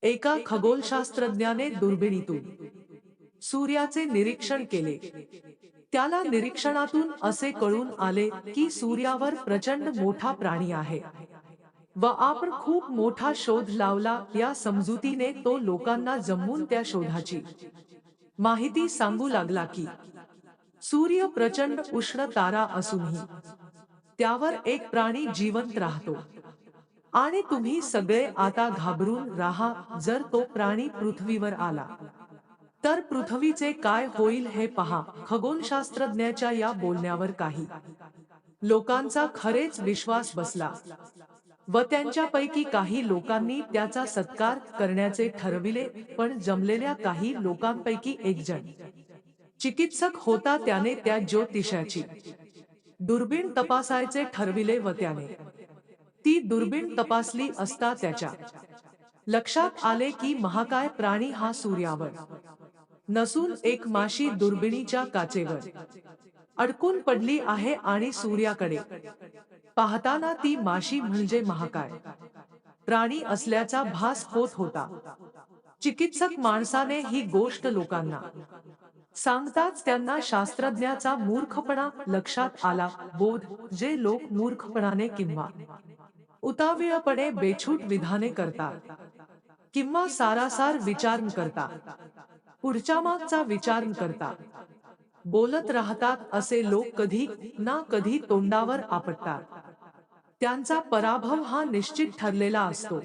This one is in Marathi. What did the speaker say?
एका खगोलशास्त्रज्ञाने दुर्बिणीतून सूर्याचे निरीक्षण केले. त्याला निरीक्षणातून असे कळून आले की सूर्यावर प्रचंड मोठा प्राणी आहे व आपण खूप मोठा शोध लावला. या समजुतीने तो लोकांना जमवून त्या शोधाची माहिती सांगू लागला की सूर्य प्रचंड उष्ण तारा असूनही त्यावर एक प्राणी जिवंत राहतो आणि तुम्ही सगळे आता घाबरून राहा. जर तो प्राणी पृथ्वीवर आला तर पृथ्वीचे काय होईल हे पहा. खगोलशास्त्रज्ञाच्या या बोलण्यावर काही लोकांचा खरेच विश्वास बसला व त्यांच्यापैकी काही लोकांनी त्याचा सत्कार करण्याचे ठरविले. पण जमलेल्या काही लोकांपैकी एक जण चिकित्सक होता. त्याने त्या ज्योतिषाची दुर्बीण तपासायचे ठरविले व त्याने ती दुर्बीण तपासली असता त्याच्या लक्षात आले की महाकाय प्राणी हा सूर्यावर नसून एक माशी दुर्बिणीच्या काचेवर अडकून पडली आहे आणि सूर्याकडे पाहताना ती माशी म्हणजे महाकाय प्राणी असल्याचा भास होत होता. चिकित्सक माणसाने ही गोष्ट लोकांना सांगताच त्यांना शास्त्रज्ञाचा मूर्खपणा लक्षात आला. बोध जे लोक मूर्खपणाने किंवा उतावीळपणे बेछूट विधाने करतात किंवा सारासार विचार न करता पुढच्या मागचा विचार न करता बोलत राहतात असे लोक कधी ना कधी तोंडावर आपटतात. त्यांचा पराभव हा निश्चित ठरलेला असतो.